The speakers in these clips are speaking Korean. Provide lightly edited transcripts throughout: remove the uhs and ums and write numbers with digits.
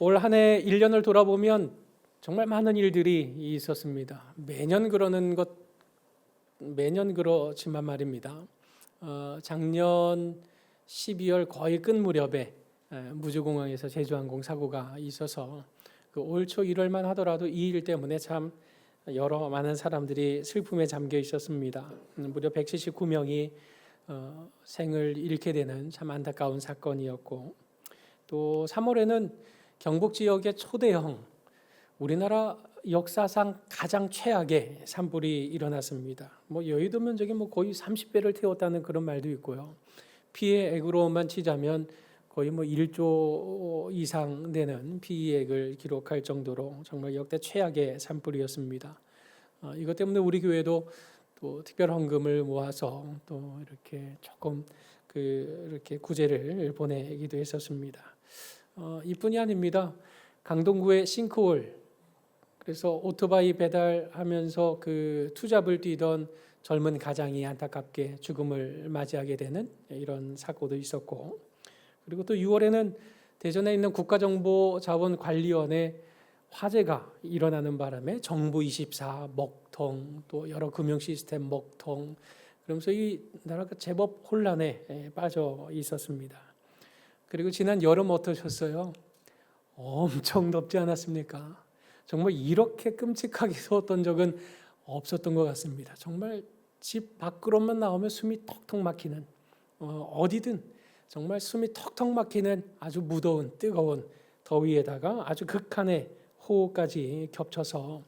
올 한 해 1년을 돌아보면 정말 많은 일들이 있었습니다. 매년 그렇지만 말입니다. 작년 12월 거의 끝 무렵에 무주공항에서 제주항공 사고가 있어서 그 올 초 1월만 하더라도 이 일 때문에 참 여러 많은 사람들이 슬픔에 잠겨 있었습니다. 무려 179명이 생을 잃게 되는 참 안타까운 사건이었고, 또 3월에는 경북 지역의 초대형 우리나라 역사상 가장 최악의 산불이 일어났습니다. 여의도 면적이 거의 30배를 태웠다는 그런 말도 있고요. 피해 액으로만 치자면 거의 1조 이상 되는 피해액을 기록할 정도로 정말 역대 최악의 산불이었습니다. 이것 때문에 우리 교회도 또 특별 헌금을 모아서 또 이렇게 조금 이렇게 구제를 보내기도 했었습니다. 이뿐이 아닙니다. 강동구의 싱크홀, 그래서 오토바이 배달하면서 그 투잡을 뛰던 젊은 가장이 안타깝게 죽음을 맞이하게 되는 이런 사고도 있었고, 그리고 또 6월에는 대전에 있는 국가정보자원관리원에 화재가 일어나는 바람에 정부24 먹통, 또 여러 금융시스템 먹통, 그러면서 이 나라가 제법 혼란에 빠져 있었습니다. 그리고 지난 여름 어떠셨어요? 엄청 덥지 않았습니까? 정말 이렇게 끔찍하게 더웠던 적은 없었던 것 같습니다. 정말 집 밖으로만 나오면 숨이 턱턱 막히는, 어디든 정말 숨이 턱턱 막히는 아주 무더운 뜨거운 더위에다가 아주 극한의 호우까지 겹쳐서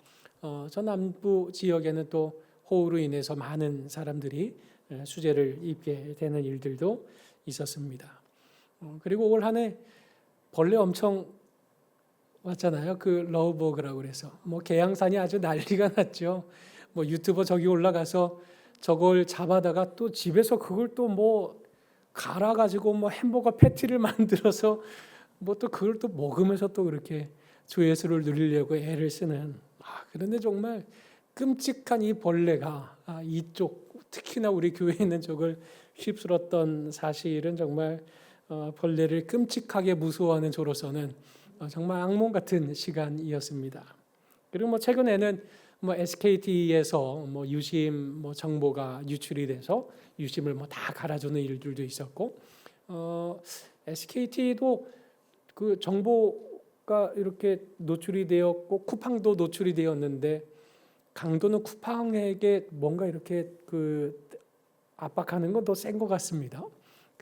저 남부 지역에는 또 호우로 인해서 많은 사람들이 수재를 입게 되는 일들도 있었습니다. 그리고 올 한 해 벌레 엄청 왔잖아요. 그 러브버그라고 그래서 계양산이 아주 난리가 났죠. 유튜버 저기 올라가서 저걸 잡아다가 또 집에서 그걸 또 갈아가지고 햄버거 패티를 만들어서 또 그걸 또 먹으면서 또 그렇게 조회수를 누리려고 애를 쓰는. 그런데 정말 끔찍한 이 벌레가 이쪽 특히나 우리 교회에 있는 쪽을 휩쓸었던 사실은 정말 벌레를 끔찍하게 무서워하는 저로서는 정말 악몽 같은 시간이었습니다. 그리고 최근에는 SKT에서 유심 정보가 유출이 돼서 유심을 다 갈아주는 일들도 있었고, SKT도 그 정보가 이렇게 노출이 되었고 쿠팡도 노출이 되었는데 강도는 쿠팡에게 뭔가 이렇게 압박하는 건 더 센 것 같습니다.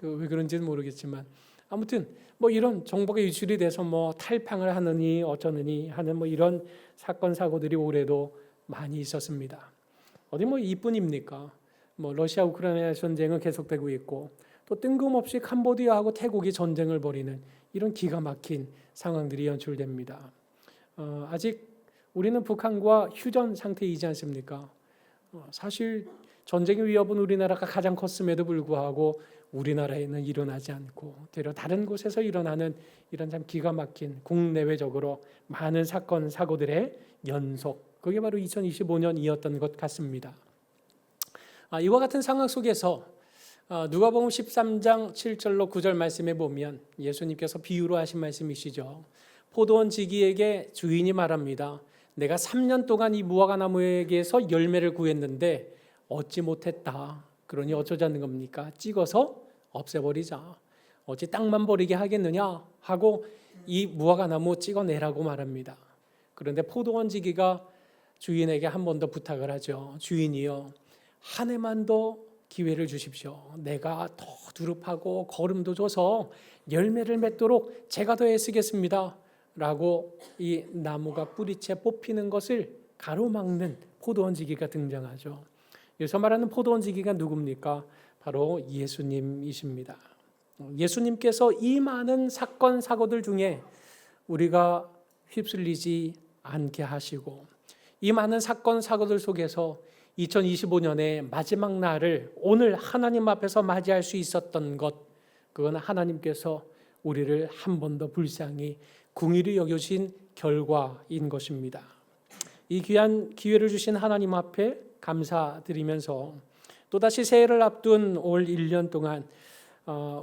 왜 그런지는 모르겠지만 아무튼 이런 정보가 유출이 돼서 탈팡을 하느니 어쩌느니 하는 이런 사건 사고들이 올해도 많이 있었습니다. 어디 이뿐입니까? 러시아 우크라이나 전쟁은 계속되고 있고, 또 뜬금없이 캄보디아하고 태국이 전쟁을 벌이는 이런 기가 막힌 상황들이 연출됩니다. 아직 우리는 북한과 휴전 상태이지 않습니까? 사실 전쟁의 위협은 우리나라가 가장 컸음에도 불구하고 우리나라에는 일어나지 않고 되려 다른 곳에서 일어나는 이런 참 기가 막힌 국내외적으로 많은 사건 사고들의 연속, 그게 바로 2025년이었던 것 같습니다. 이와 같은 상황 속에서 누가복음 13장 7절로 9절 말씀에 보면 예수님께서 비유로 하신 말씀이시죠. 포도원 지기에게 주인이 말합니다. 내가 3년 동안 이 무화과나무에게서 열매를 구했는데 얻지 못했다. 그러니 어쩌자는 겁니까? 찍어서 없애버리자. 어찌 땅만 버리게 하겠느냐 하고 이 무화과나무 찍어내라고 말합니다. 그런데 포도원 지기가 주인에게 한 번 더 부탁을 하죠. 주인이요, 한 해만 더 기회를 주십시오. 내가 더 두릅하고 거름도 줘서 열매를 맺도록 제가 더 애쓰겠습니다. 라고 이 나무가 뿌리채 뽑히는 것을 가로막는 포도원 지기가 등장하죠. 여기서 말하는 포도원 지기가 누굽니까? 바로 예수님이십니다. 예수님께서 이 많은 사건 사고들 중에 우리가 휩쓸리지 않게 하시고, 이 많은 사건 사고들 속에서 2025년의 마지막 날을 오늘 하나님 앞에서 맞이할 수 있었던 것, 그건 하나님께서 우리를 한 번 더 불쌍히 궁일이 여겨주신 결과인 것입니다. 이 귀한 기회를 주신 하나님 앞에 감사드리면서 또다시 새해를 앞둔 올 1년 동안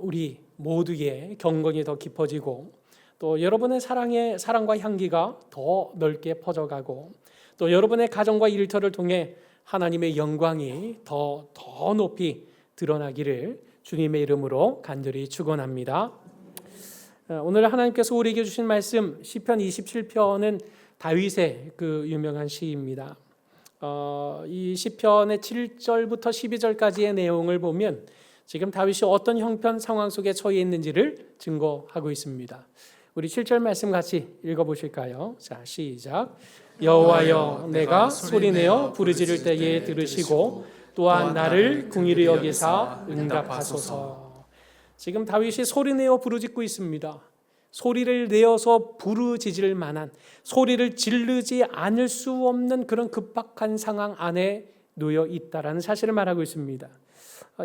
우리 모두의 경건이 더 깊어지고 또 여러분의 사랑과 향기가 더 넓게 퍼져가고 또 여러분의 가정과 일터를 통해 하나님의 영광이 더 높이 드러나기를 주님의 이름으로 간절히 축원합니다. 오늘 하나님께서 우리에게 주신 말씀 시편 27편은 다윗의 그 유명한 시입니다. 이 시편의 7절부터 12절까지의 내용을 보면 지금 다윗이 어떤 형편 상황 속에 처해 있는지를 증거하고 있습니다. 우리 7절 말씀 같이 읽어보실까요? 자, 시작. 여호와여, 내가 소리내어 부르짖을 때에 들으시고 또한 나를 긍휼히 여기사 응답하소서. 지금 다윗이 소리내어 부르짖고 있습니다. 소리를 내어서 부르짖을 만한, 소리를 지르지 않을 수 없는 그런 급박한 상황 안에 놓여 있다라는 사실을 말하고 있습니다.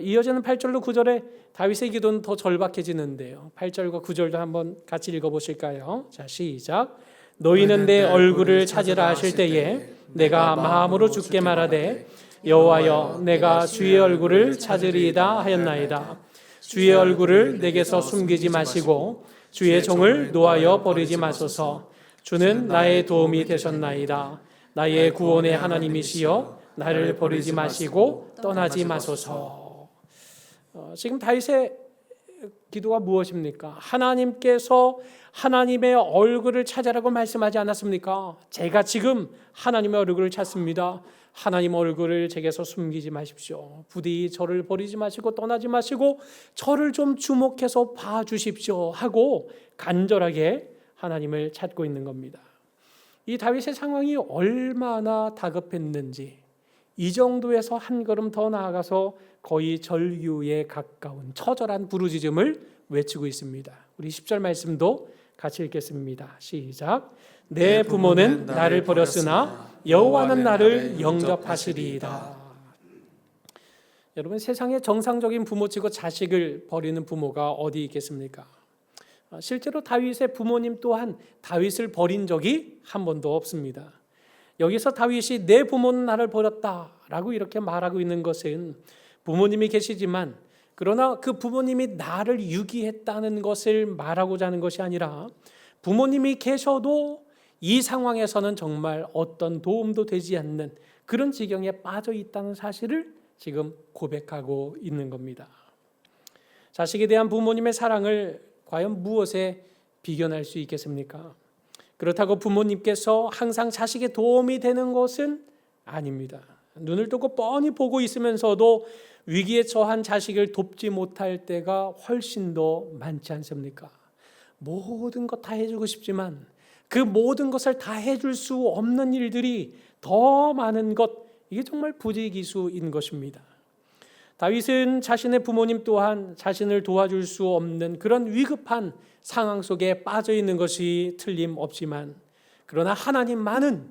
이어지는 8절로 9절에 다윗의 기도는 더 절박해지는데요. 8절과 9절도 한번 같이 읽어보실까요? 자, 시작. 너희는 내 얼굴을 찾으라 하실 때에 내가 마음으로 주께 말하되 여호와여, 내가 주의 얼굴을 찾으리이다 하였나이다. 주의 얼굴을 내게서 숨기지 마시고 주의 종을 노하여 버리지 마소서. 주는 나의 도움이 되셨나이다. 나의 구원의 하나님이시여, 나를 버리지 마시고 떠나지 마소서. 지금 다윗의 기도가 무엇입니까? 하나님께서 하나님의 얼굴을 찾으라고 말씀하지 않았습니까? 제가 지금 하나님의 얼굴을 찾습니다. 하나님 얼굴을 제게서 숨기지 마십시오. 부디 저를 버리지 마시고 떠나지 마시고 저를 좀 주목해서 봐주십시오 하고 간절하게 하나님을 찾고 있는 겁니다. 이 다윗의 상황이 얼마나 다급했는지 이 정도에서 한 걸음 더 나아가서 거의 절규에 가까운 처절한 부르짖음을 외치고 있습니다. 우리 10절 말씀도 같이 읽겠습니다. 시작. 내 부모는 나를 버렸으나 여호와는 나를 영접하시리이다. 여러분, 세상에 정상적인 부모치고 자식을 버리는 부모가 어디 있겠습니까? 실제로 다윗의 부모님 또한 다윗을 버린 적이 한 번도 없습니다. 여기서 다윗이 내 부모는 나를 버렸다라고 이렇게 말하고 있는 것은 부모님이 계시지만 그러나 그 부모님이 나를 유기했다는 것을 말하고자 하는 것이 아니라 부모님이 계셔도 이 상황에서는 정말 어떤 도움도 되지 않는 그런 지경에 빠져 있다는 사실을 지금 고백하고 있는 겁니다. 자식에 대한 부모님의 사랑을 과연 무엇에 비견할 수 있겠습니까? 그렇다고 부모님께서 항상 자식의 도움이 되는 것은 아닙니다. 눈을 뜨고 뻔히 보고 있으면서도 위기에 처한 자식을 돕지 못할 때가 훨씬 더 많지 않습니까? 모든 것 다 해주고 싶지만 그 모든 것을 다 해줄 수 없는 일들이 더 많은 것, 이게 정말 부지기수인 것입니다. 다윗은 자신의 부모님 또한 자신을 도와줄 수 없는 그런 위급한 상황 속에 빠져 있는 것이 틀림없지만 그러나 하나님만은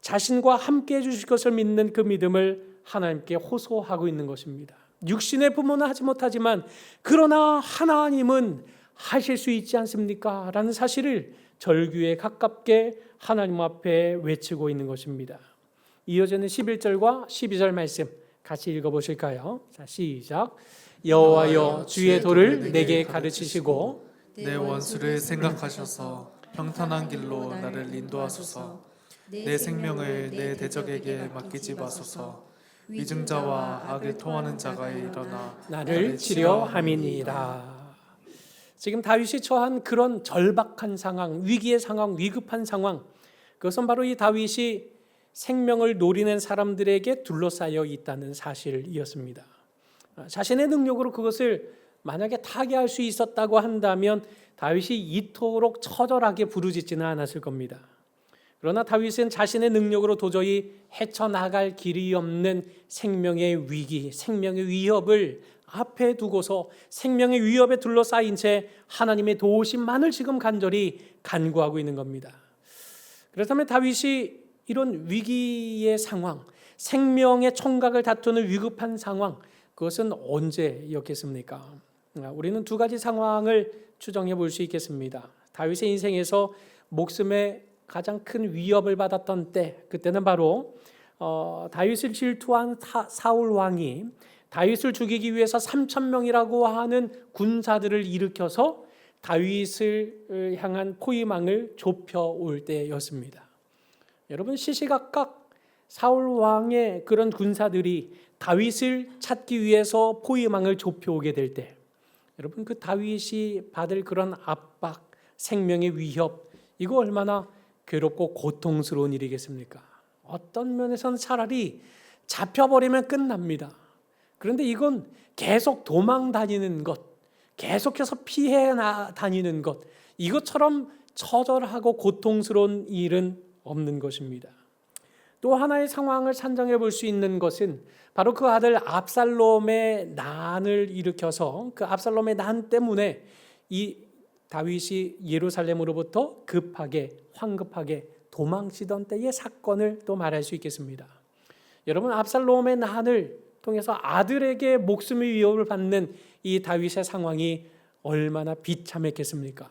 자신과 함께 해주실 것을 믿는 그 믿음을 하나님께 호소하고 있는 것입니다. 육신의 부모는 하지 못하지만 그러나 하나님은 하실 수 있지 않습니까? 라는 사실을 절규에 가깝게 하나님 앞에 외치고 있는 것입니다. 이어지는 11절과 12절 말씀 같이 읽어보실까요? 자, 시작. 여호와여, 주의 도를 내게 가르치시고 내 원수를 생각하셔서 평탄한 길로 나를 인도하소서. 내 생명을 내 대적에게 맡기지 마소서. 위증자와 악을 통하는 자가 일어나 나를 치려함이니이다. 지금 다윗이 처한 그런 절박한 상황, 위기의 상황, 위급한 상황, 그것은 바로 이 다윗이 생명을 노리는 사람들에게 둘러싸여 있다는 사실이었습니다. 자신의 능력으로 그것을 만약에 타개할 수 있었다고 한다면 다윗이 이토록 처절하게 부르짖지는 않았을 겁니다. 그러나 다윗은 자신의 능력으로 도저히 헤쳐나갈 길이 없는 생명의 위기, 생명의 위협을 앞에 두고서 생명의 위협에 둘러싸인 채 하나님의 도우심만을 지금 간절히 간구하고 있는 겁니다. 그렇다면 다윗이 이런 위기의 상황, 생명의 총각을 다투는 위급한 상황, 그것은 언제였겠습니까? 우리는 두 가지 상황을 추정해 볼 수 있겠습니다. 다윗의 인생에서 목숨에 가장 큰 위협을 받았던 때, 그때는 바로 다윗을 질투한 사울 왕이 다윗을 죽이기 위해서 3,000명이라고 하는 군사들을 일으켜서 다윗을 향한 포위망을 좁혀올 때였습니다. 여러분, 시시각각 사울 왕의 그런 군사들이 다윗을 찾기 위해서 포위망을 좁혀오게 될 때, 여러분, 그 다윗이 받을 그런 압박, 생명의 위협, 이거 얼마나 괴롭고 고통스러운 일이겠습니까? 어떤 면에서는 차라리 잡혀버리면 끝납니다. 그런데 이건 계속 도망 다니는 것, 계속해서 피해 다니는 것, 이것처럼 처절하고 고통스러운 일은 없는 것입니다. 또 하나의 상황을 산정해 볼 수 있는 것은 바로 그 아들 압살롬의 난을 일으켜서 그 압살롬의 난 때문에 이 다윗이 예루살렘으로부터 황급하게 도망치던 때의 사건을 또 말할 수 있겠습니다. 여러분, 압살롬의 난을 통해서 아들에게 목숨의 위협을 받는 이 다윗의 상황이 얼마나 비참했겠습니까?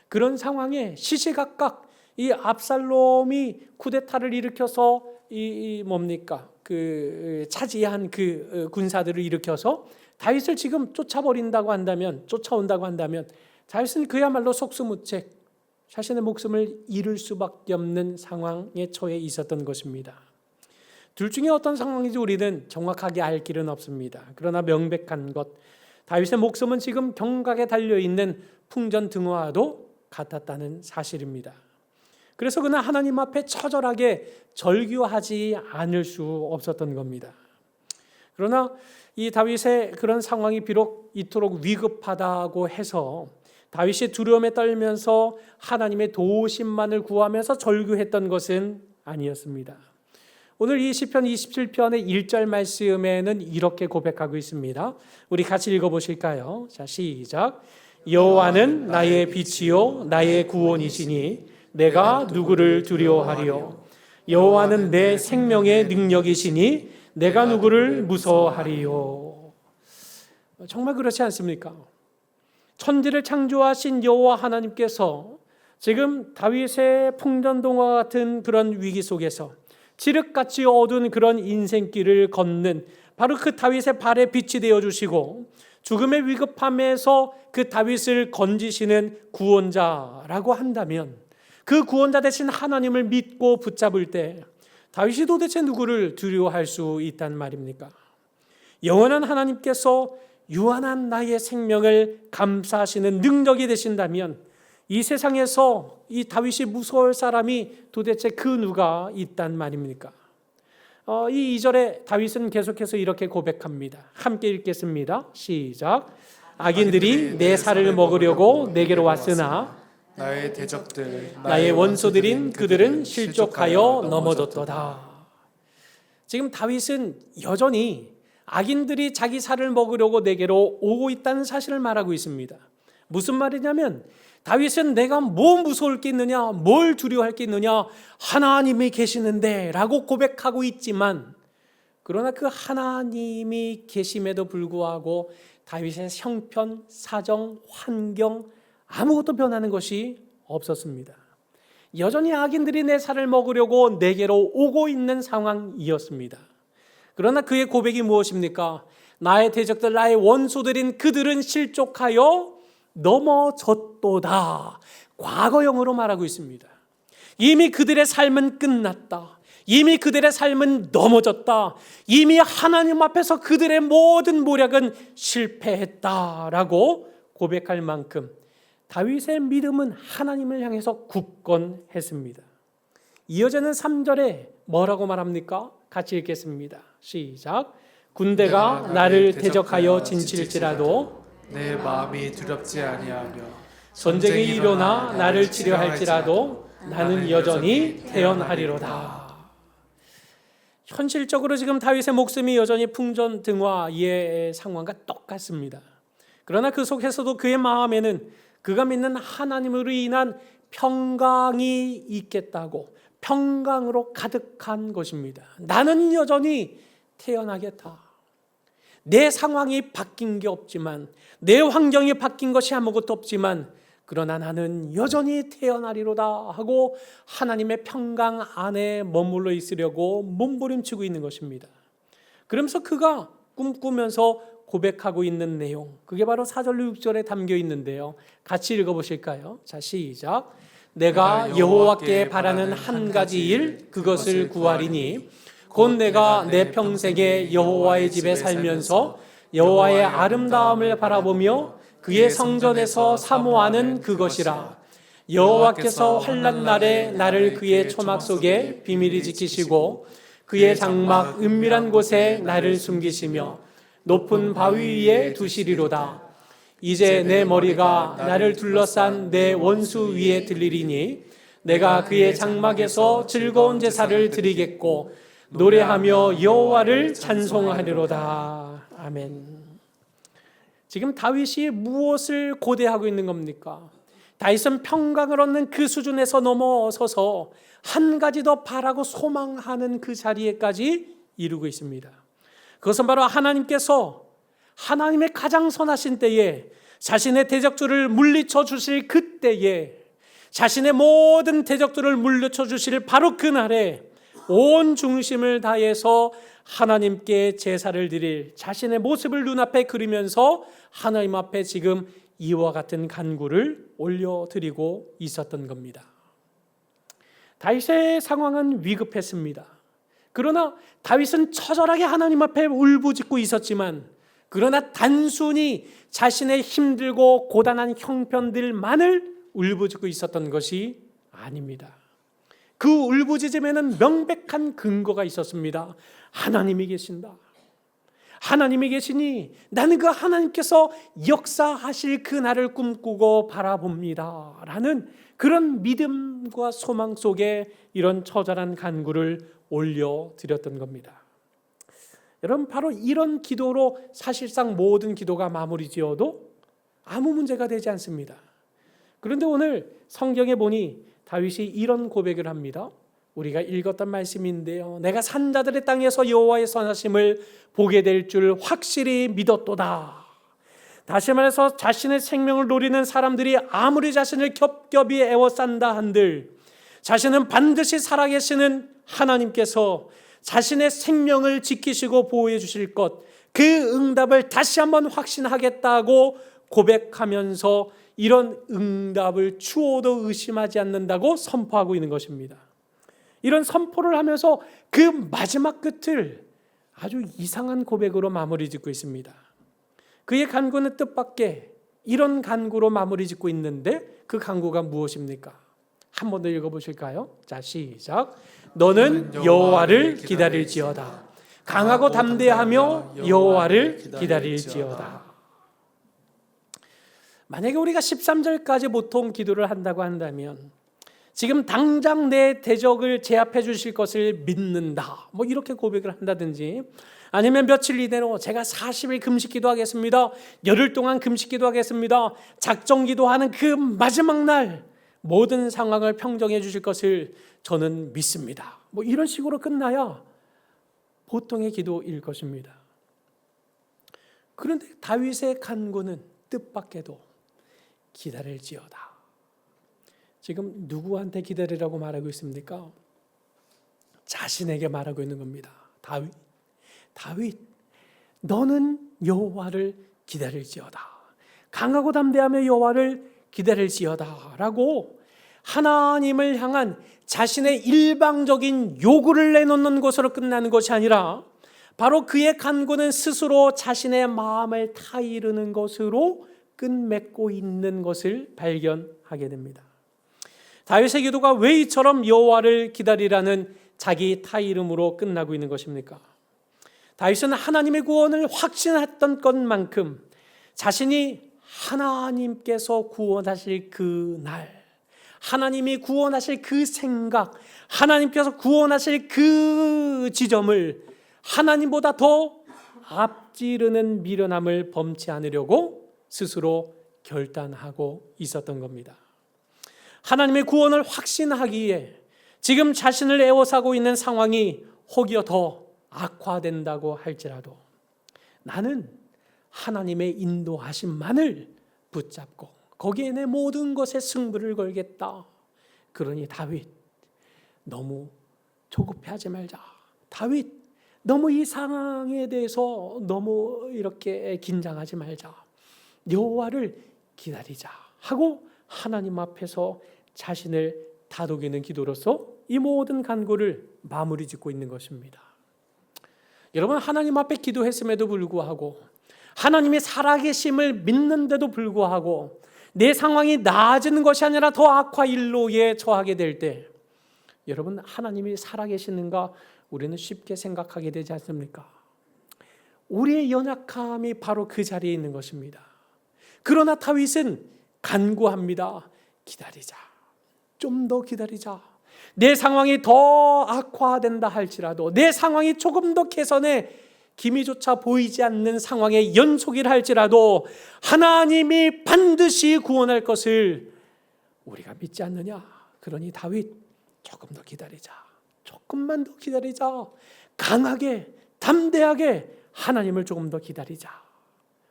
그런 상황에 시시각각 이 압살롬이 쿠데타를 일으켜서 차지한 그 군사들을 일으켜서 다윗을 지금 쫓아온다고 한다면 다윗은 그야말로 속수무책, 자신의 목숨을 잃을 수밖에 없는 상황에 처해 있었던 것입니다. 둘 중에 어떤 상황인지 우리는 정확하게 알 길은 없습니다. 그러나 명백한 것, 다윗의 목숨은 지금 경각에 달려있는 풍전등화와도 같았다는 사실입니다. 그래서 그는 하나님 앞에 처절하게 절규하지 않을 수 없었던 겁니다. 그러나 이 다윗의 그런 상황이 비록 이토록 위급하다고 해서 다윗이 두려움에 떨면서 하나님의 도우심만을 구하면서 절규했던 것은 아니었습니다. 오늘 이 시편 27편의 1절 말씀에는 이렇게 고백하고 있습니다. 우리 같이 읽어보실까요? 자, 시작. 여호와는 나의 빛이요 나의 구원이시니 내가 누구를 두려워하리요. 여호와는 내 생명의 능력이시니 내가 누구를 무서워하리요. 정말 그렇지 않습니까? 천지를 창조하신 여호와 하나님께서 지금 다윗의 풍전동화 같은 그런 위기 속에서 칠흑같이 어두운 그런 인생길을 걷는 바로 그 다윗의 발에 빛이 되어주시고 죽음의 위급함에서 그 다윗을 건지시는 구원자라고 한다면, 그 구원자 대신 하나님을 믿고 붙잡을 때 다윗이 도대체 누구를 두려워할 수 있단 말입니까? 영원한 하나님께서 유한한 나의 생명을 감싸시는 능력이 되신다면 이 세상에서 이 다윗이 무서울 사람이 도대체 그 누가 있단 말입니까? 이 2절에 다윗은 계속해서 이렇게 고백합니다. 함께 읽겠습니다. 시작. 악인들이 내 살을 먹으려고 내게로 왔으나 나의 대적들, 나의 원수들인 그들은 실족하여 넘어졌도다. 지금 다윗은 여전히 악인들이 자기 살을 먹으려고 내게로 오고 있다는 사실을 말하고 있습니다. 무슨 말이냐면 다윗은 내가 뭐 무서울 게 있느냐, 뭘 두려워할 게 있느냐, 하나님이 계시는데 라고 고백하고 있지만, 그러나 그 하나님이 계심에도 불구하고 다윗의 형편, 사정, 환경 아무것도 변하는 것이 없었습니다. 여전히 악인들이 내 살을 먹으려고 내게로 오고 있는 상황이었습니다. 그러나 그의 고백이 무엇입니까? 나의 대적들, 나의 원수들인 그들은 실족하여 넘어졌도다. 과거형으로 말하고 있습니다. 이미 그들의 삶은 끝났다. 이미 그들의 삶은 넘어졌다. 이미 하나님 앞에서 그들의 모든 모략은 실패했다라고 고백할 만큼 다윗의 믿음은 하나님을 향해서 굳건했습니다. 이어지는 3절에 뭐라고 말합니까? 같이 읽겠습니다. 시작. 군대가 나를 대적하여 진칠지라도 내 마음이 두렵지 아니하며 전쟁이 일어나 나를 치려할지라도 나는 여전히 태연하리로다. 현실적으로 지금 다윗의 목숨이 여전히 풍전등화의 상황과 똑같습니다. 그러나 그 속에서도 그의 마음에는 그가 믿는 하나님으로 인한 평강이 있겠다고, 평강으로 가득한 것입니다. 나는 여전히 태어나겠다. 내 상황이 바뀐 게 없지만, 내 환경이 바뀐 것이 아무것도 없지만, 그러나 나는 여전히 태어나리로다 하고 하나님의 평강 안에 머물러 있으려고 몸부림치고 있는 것입니다. 그러면서 그가 꿈꾸면서 고백하고 있는 내용, 그게 바로 4절로 6절에 담겨 있는데요. 같이 읽어보실까요? 자, 시작. 내가 여호와께 바라는 한 가지 일, 그것을 구하리니 곧 내가 내 평생에 여호와의 집에 살면서 여호와의 아름다움을 바라보며 그의 성전에서 사모하는 그것이라. 여호와께서 환난 날에 나를 그의 초막 속에 비밀히 지키시고 그의 장막 은밀한 곳에 나를 숨기시며 높은 바위 위에 두시리로다. 이제 내 머리가 나를 둘러싼 내 원수 위에 들리리니 내가 그의 장막에서 즐거운 제사를 드리겠고 노래하며 여호와를 찬송하리로다. 아멘. 지금 다윗이 무엇을 고대하고 있는 겁니까? 다윗은 평강을 얻는 그 수준에서 넘어서서 한 가지 더 바라고 소망하는 그 자리에까지 이루고 있습니다. 그것은 바로 하나님께서 하나님의 가장 선하신 때에 자신의 대적들을 물리쳐 주실 그때에 자신의 모든 대적들을 물리쳐 주실 바로 그날에 온 중심을 다해서 하나님께 제사를 드릴 자신의 모습을 눈앞에 그리면서 하나님 앞에 지금 이와 같은 간구를 올려드리고 있었던 겁니다. 다윗의 상황은 위급했습니다. 그러나 다윗은 처절하게 하나님 앞에 울부짖고 있었지만 그러나 단순히 자신의 힘들고 고단한 형편들만을 울부짖고 있었던 것이 아닙니다. 그 울부짖음에는 명백한 근거가 있었습니다. 하나님이 계신다. 하나님이 계시니 나는 그 하나님께서 역사하실 그날을 꿈꾸고 바라봅니다 라는 그런 믿음과 소망 속에 이런 처절한 간구를 올려드렸던 겁니다. 여러분, 바로 이런 기도로 사실상 모든 기도가 마무리 지어도 아무 문제가 되지 않습니다. 그런데 오늘 성경에 보니 다윗이 이런 고백을 합니다. 우리가 읽었던 말씀인데요. 내가 산자들의 땅에서 여호와의 선하심을 보게 될 줄 확실히 믿었도다. 다시 말해서 자신의 생명을 노리는 사람들이 아무리 자신을 겹겹이 애워싼다 한들 자신은 반드시 살아계시는 하나님께서 자신의 생명을 지키시고 보호해 주실 것, 그 응답을 다시 한번 확신하겠다고 고백하면서 이런 응답을 추호도 의심하지 않는다고 선포하고 있는 것입니다. 이런 선포를 하면서 그 마지막 끝을 아주 이상한 고백으로 마무리 짓고 있습니다. 그의 간구는 뜻밖의 이런 간구로 마무리 짓고 있는데 그 간구가 무엇입니까? 한 번 더 읽어보실까요? 자, 시작. 너는 여호와를 기다릴지어다. 강하고 담대하며 여호와를 기다릴지어다. 만약에 우리가 13절까지 보통 기도를 한다고 한다면 지금 당장 내 대적을 제압해 주실 것을 믿는다, 뭐 이렇게 고백을 한다든지, 아니면 며칠 이내로 제가 40일 금식 기도하겠습니다, 열흘 동안 금식 기도하겠습니다, 작정 기도하는 그 마지막 날 모든 상황을 평정해 주실 것을 저는 믿습니다, 뭐 이런 식으로 끝나야 보통의 기도일 것입니다. 그런데 다윗의 간구는 뜻밖에도 기다릴지어다. 지금 누구한테 기다리라고 말하고 있습니까? 자신에게 말하고 있는 겁니다. 다윗, 너는 여호와를 기다릴지어다. 강하고 담대하며 여호와를 기다릴지어다 라고 하나님을 향한 자신의 일방적인 요구를 내놓는 것으로 끝나는 것이 아니라 바로 그의 간구는 스스로 자신의 마음을 타이르는 것으로 끝맺고 있는 것을 발견하게 됩니다. 다윗의 기도가 왜 이처럼 여호와를 기다리라는 자기 타이름으로 끝나고 있는 것입니까? 다윗은 하나님의 구원을 확신했던 것만큼 자신이 하나님께서 구원하실 그 날, 하나님이 구원하실 그 생각, 하나님께서 구원하실 그 지점을 하나님보다 더 앞지르는 미련함을 범치 않으려고 스스로 결단하고 있었던 겁니다. 하나님의 구원을 확신하기에 지금 자신을 애워싸고 있는 상황이 혹여 더 악화된다고 할지라도 나는 하나님의 인도하심만을 붙잡고 거기에 내 모든 것에 승부를 걸겠다. 그러니 다윗, 너무 조급해하지 말자. 다윗, 너무 이 상황에 대해서 너무 이렇게 긴장하지 말자. 여호와를 기다리자 하고 하나님 앞에서 자신을 다독이는 기도로서 이 모든 간구를 마무리 짓고 있는 것입니다. 여러분, 하나님 앞에 기도했음에도 불구하고, 하나님의 살아계심을 믿는데도 불구하고 내 상황이 나아지는 것이 아니라 더 악화일로에 처하게 될 때, 여러분, 하나님이 살아계시는가 우리는 쉽게 생각하게 되지 않습니까? 우리의 연약함이 바로 그 자리에 있는 것입니다. 그러나 다윗은 간구합니다. 기다리자. 좀 더 기다리자. 내 상황이 더 악화된다 할지라도, 내 상황이 조금 더 개선에 기미조차 보이지 않는 상황의 연속이라 할지라도 하나님이 반드시 구원할 것을 우리가 믿지 않느냐? 그러니 다윗, 조금 더 기다리자. 조금만 더 기다리자. 강하게, 담대하게 하나님을 조금 더 기다리자.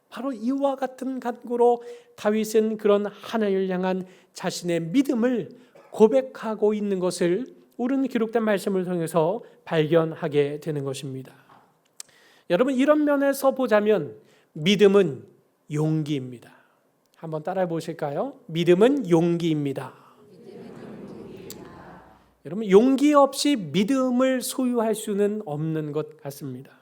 바로 이와 같은 간구로 다윗은 그런 하나님을 향한 자신의 믿음을 고백하고 있는 것을 우리는 기록된 말씀을 통해서 발견하게 되는 것입니다. 여러분, 이런 면에서 보자면 믿음은 용기입니다. 한번 따라해 보실까요? 믿음은 용기입니다. 여러분, 용기 없이 믿음을 소유할 수는 없는 것 같습니다.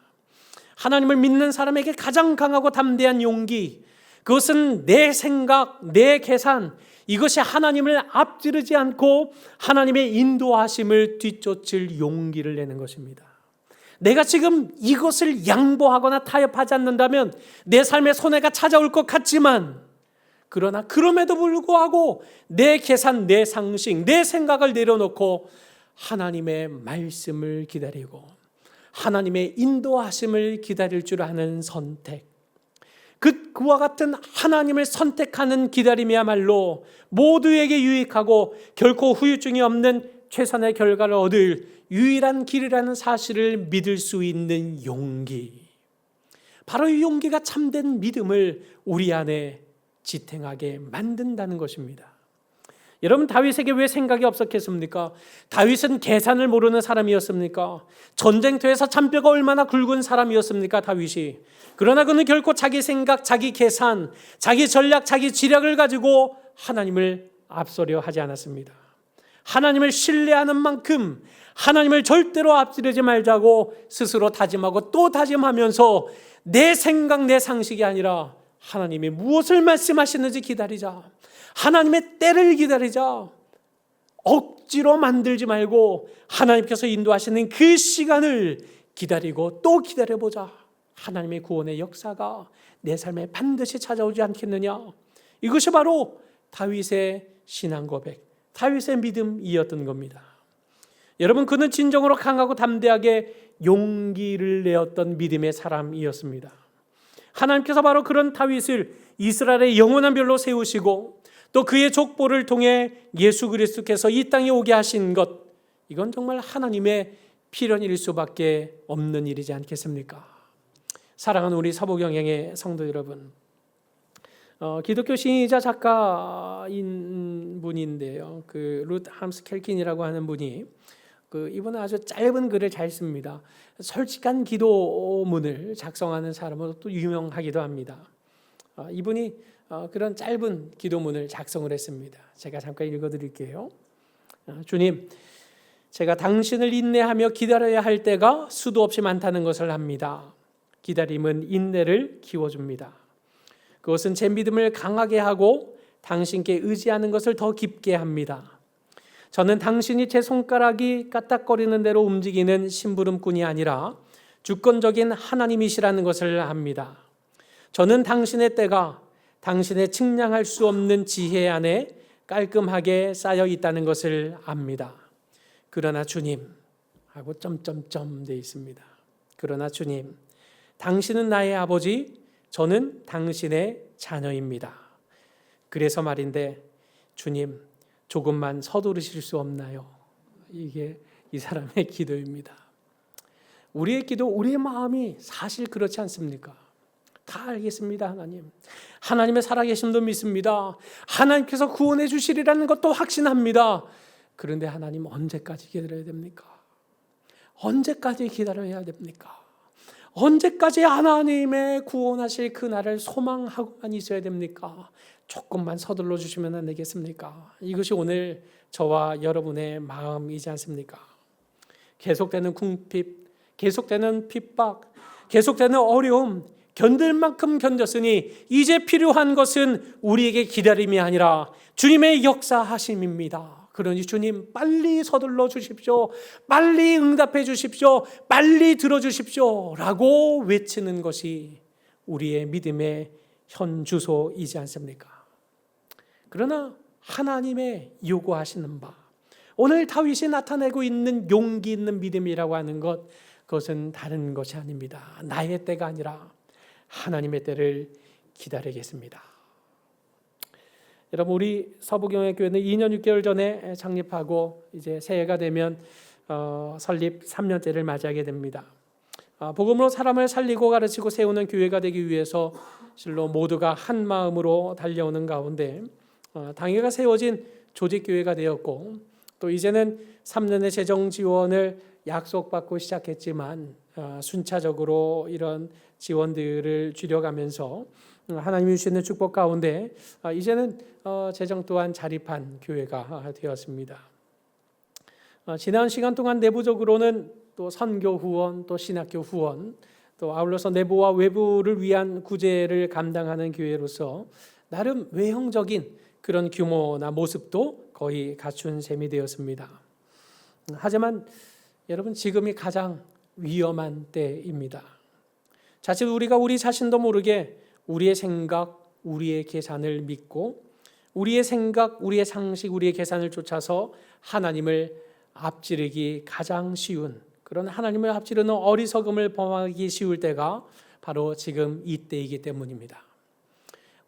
하나님을 믿는 사람에게 가장 강하고 담대한 용기, 그것은 내 생각, 내 계산, 이것이 하나님을 앞지르지 않고 하나님의 인도하심을 뒤쫓을 용기를 내는 것입니다. 내가 지금 이것을 양보하거나 타협하지 않는다면 내 삶에 손해가 찾아올 것 같지만, 그러나 그럼에도 불구하고 내 계산, 내 상식, 내 생각을 내려놓고 하나님의 말씀을 기다리고 하나님의 인도하심을 기다릴 줄 아는 선택, 그와 같은 하나님을 선택하는 기다림이야말로 모두에게 유익하고 결코 후유증이 없는 최선의 결과를 얻을 유일한 길이라는 사실을 믿을 수 있는 용기, 바로 이 용기가 참된 믿음을 우리 안에 지탱하게 만든다는 것입니다. 여러분, 다윗에게 왜 생각이 없었겠습니까? 다윗은 계산을 모르는 사람이었습니까? 전쟁터에서 잔뼈가 얼마나 굵은 사람이었습니까, 다윗이? 그러나 그는 결코 자기 생각, 자기 계산, 자기 전략, 자기 지략을 가지고 하나님을 앞서려 하지 않았습니다. 하나님을 신뢰하는 만큼 하나님을 절대로 앞지르지 말자고 스스로 다짐하고 또 다짐하면서 내 생각, 내 상식이 아니라 하나님이 무엇을 말씀하시는지 기다리자. 하나님의 때를 기다리자. 억지로 만들지 말고 하나님께서 인도하시는 그 시간을 기다리고 또 기다려보자. 하나님의 구원의 역사가 내 삶에 반드시 찾아오지 않겠느냐. 이것이 바로 다윗의 신앙 고백, 다윗의 믿음이었던 겁니다. 여러분, 그는 진정으로 강하고 담대하게 용기를 내었던 믿음의 사람이었습니다. 하나님께서 바로 그런 다윗을 이스라엘의 영원한 별로 세우시고 또 그의 족보를 통해 예수 그리스도께서 이 땅에 오게 하신 것, 이건 정말 하나님의 필연일 수밖에 없는 일이지 않겠습니까? 사랑하는 우리 사복영행의 성도 여러분, 기독교 신의자 작가인 분인데요, 그 루트 함스 켈킨이라고 하는 분이 이분은 아주 짧은 글을 잘 씁니다. 솔직한 기도문을 작성하는 사람으로 또 유명하기도 합니다. 이분이 그런 짧은 기도문을 작성을 했습니다. 제가 잠깐 읽어드릴게요. 주님, 제가 당신을 인내하며 기다려야 할 때가 수도 없이 많다는 것을 압니다. 기다림은 인내를 키워줍니다. 그것은 제 믿음을 강하게 하고 당신께 의지하는 것을 더 깊게 합니다. 저는 당신이 제 손가락이 까딱거리는 대로 움직이는 심부름꾼이 아니라 주권적인 하나님이시라는 것을 압니다. 저는 당신의 때가 당신의 측량할 수 없는 지혜 안에 깔끔하게 쌓여 있다는 것을 압니다. 그러나 주님 하고 점점점 돼 있습니다. 그러나 주님, 당신은 나의 아버지, 저는 당신의 자녀입니다. 그래서 말인데 주님, 조금만 서두르실 수 없나요? 이게 이 사람의 기도입니다. 우리의 기도, 우리의 마음이 사실 그렇지 않습니까? 다 알겠습니다. 하나님, 하나님의 살아계심도 믿습니다. 하나님께서 구원해 주시리라는 것도 확신합니다. 그런데 하나님, 언제까지 기다려야 됩니까? 언제까지 기다려야 됩니까? 언제까지 하나님의 구원하실 그날을 소망하고만 있어야 됩니까? 조금만 서둘러 주시면 안 되겠습니까? 이것이 오늘 저와 여러분의 마음이지 않습니까? 계속되는 궁핍, 계속되는 핍박, 계속되는 어려움, 견딜 만큼 견뎠으니 이제 필요한 것은 우리에게 기다림이 아니라 주님의 역사하심입니다. 그러니 주님 빨리 서둘러 주십시오. 빨리 응답해 주십시오. 빨리 들어주십시오. 라고 외치는 것이 우리의 믿음의 현 주소이지 않습니까? 그러나 하나님의 요구하시는 바, 오늘 다윗이 나타내고 있는 용기 있는 믿음이라고 하는 것, 그것은 다른 것이 아닙니다. 나의 때가 아니라 하나님의 때를 기다리겠습니다. 여러분, 우리 서부경외교회는 2년 6개월 전에 창립하고 이제 새해가 되면 설립 3년째를 맞이하게 됩니다. 복음으로 사람을 살리고 가르치고 세우는 교회가 되기 위해서 실로 모두가 한 마음으로 달려오는 가운데 당회가 세워진 조직교회가 되었고, 또 이제는 3년의 재정 지원을 약속받고 시작했지만 순차적으로 이런 지원들을 줄여가면서 하나님이 주시는 축복 가운데 이제는 재정 또한 자립한 교회가 되었습니다. 지난 시간 동안 내부적으로는 또 선교 후원, 또 신학교 후원, 또 아울러서 내부와 외부를 위한 구제를 감당하는 교회로서 나름 외형적인 그런 규모나 모습도 거의 갖춘 셈이 되었습니다. 하지만 여러분, 지금이 가장 위험한 때입니다. 자칫 우리가 우리 자신도 모르게 우리의 생각, 우리의 계산을 믿고 우리의 생각, 우리의 상식, 우리의 계산을 쫓아서 하나님을 앞지르기 가장 쉬운, 그런 하나님을 앞지르는 어리석음을 범하기 쉬울 때가 바로 지금 이때이기 때문입니다.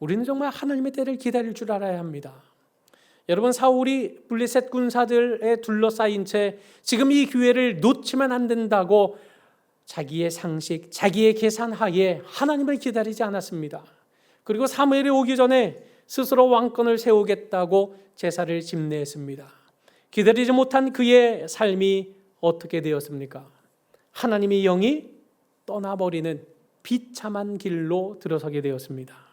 우리는 정말 하나님의 때를 기다릴 줄 알아야 합니다. 여러분, 사울이 블레셋 군사들에 둘러싸인 채 지금 이 기회를 놓치면 안 된다고 자기의 상식, 자기의 계산하에 하나님을 기다리지 않았습니다. 그리고 사무엘이 오기 전에 스스로 왕권을 세우겠다고 제사를 집례했습니다. 기다리지 못한 그의 삶이 어떻게 되었습니까? 하나님의 영이 떠나버리는 비참한 길로 들어서게 되었습니다.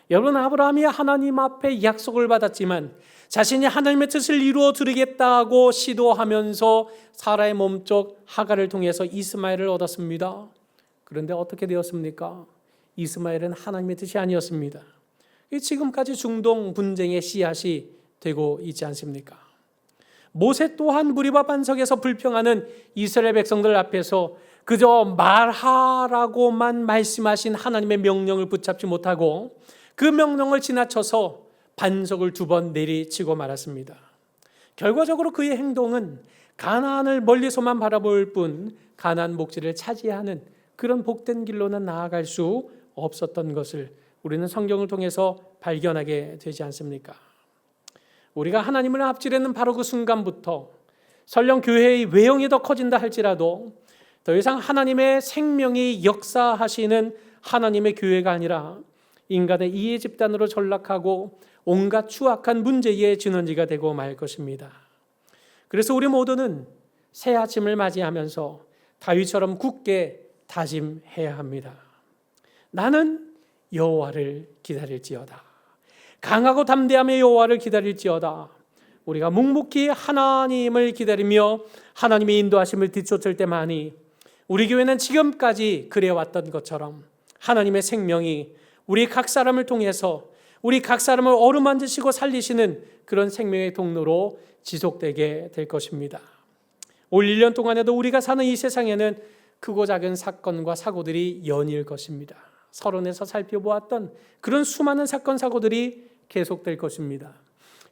여러분, 아브라함이 하나님 앞에 약속을 받았지만 자신이 하나님의 뜻을 이루어 드리겠다고 시도하면서 사라의 몸쪽 하갈을 통해서 이스마엘을 얻었습니다. 그런데 어떻게 되었습니까? 이스마엘은 하나님의 뜻이 아니었습니다. 지금까지 중동 분쟁의 씨앗이 되고 있지 않습니까? 모세 또한 무리바 반석에서 불평하는 이스라엘 백성들 앞에서 그저 말하라고만 말씀하신 하나님의 명령을 붙잡지 못하고 그 명령을 지나쳐서 반석을 2번 내리치고 말았습니다. 결과적으로 그의 행동은 가나안을 멀리서만 바라볼 뿐 가나안 목지를 차지하는 그런 복된 길로는 나아갈 수 없었던 것을 우리는 성경을 통해서 발견하게 되지 않습니까? 우리가 하나님을 앞지르는 바로 그 순간부터 설령 교회의 외형이 더 커진다 할지라도 더 이상 하나님의 생명이 역사하시는 하나님의 교회가 아니라 인간의 이해 집단으로 전락하고 온갖 추악한 문제의 진원지가 되고 말 것입니다. 그래서 우리 모두는 새 아침을 맞이하면서 다윗처럼 굳게 다짐해야 합니다. 나는 여호와를 기다릴지어다. 강하고 담대함의 여호와를 기다릴지어다. 우리가 묵묵히 하나님을 기다리며 하나님의 인도하심을 뒤쫓을 때만이 우리 교회는 지금까지 그래왔던 것처럼 하나님의 생명이 우리 각 사람을 통해서 우리 각 사람을 어루만지시고 살리시는 그런 생명의 통로로 지속되게 될 것입니다. 올 1년 동안에도 우리가 사는 이 세상에는 크고 작은 사건과 사고들이 연일 것입니다. 서론에서 살펴보았던 그런 수많은 사건 사고들이 계속될 것입니다.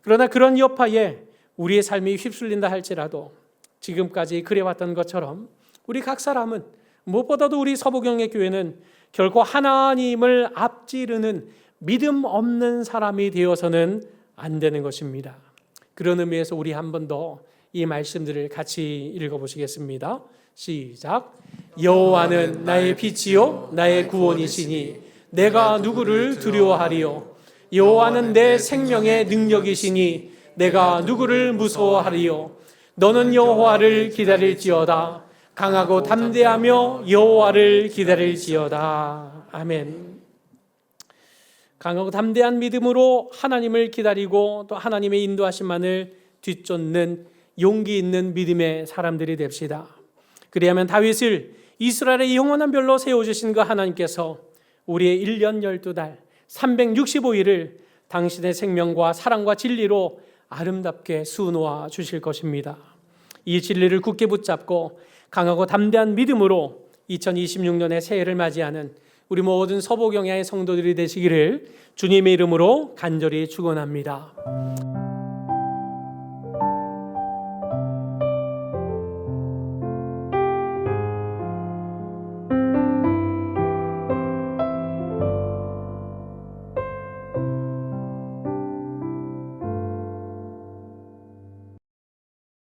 그러나 그런 여파에 우리의 삶이 휩쓸린다 할지라도 지금까지 그래왔던 것처럼 우리 각 사람은, 무엇보다도 우리 서부경의 교회는 결코 하나님을 앞지르는 믿음 없는 사람이 되어서는 안 되는 것입니다. 그런 의미에서 우리 한 번 더 이 말씀들을 같이 읽어보시겠습니다. 시작. 여호와는 나의 빛이요 나의 구원이시니 내가 누구를 두려워하리요. 여호와는 내 생명의 능력이시니 내가 누구를 무서워하리요. 너는 여호와를 기다릴지어다. 강하고 담대하며 여호와를 기다릴지어다. 아멘. 강하고 담대한 믿음으로 하나님을 기다리고 또 하나님의 인도하심만을 뒤쫓는 용기 있는 믿음의 사람들이 됩시다. 그리하면 다윗을 이스라엘의 영원한 별로 세워주신 그 하나님께서 우리의 1년 12달 365일을 당신의 생명과 사랑과 진리로 아름답게 수놓아 주실 것입니다. 이 진리를 굳게 붙잡고 강하고 담대한 믿음으로 2026년의 새해를 맞이하는 우리 모든 서보경야의 성도들이 되시기를 주님의 이름으로 간절히 축원합니다.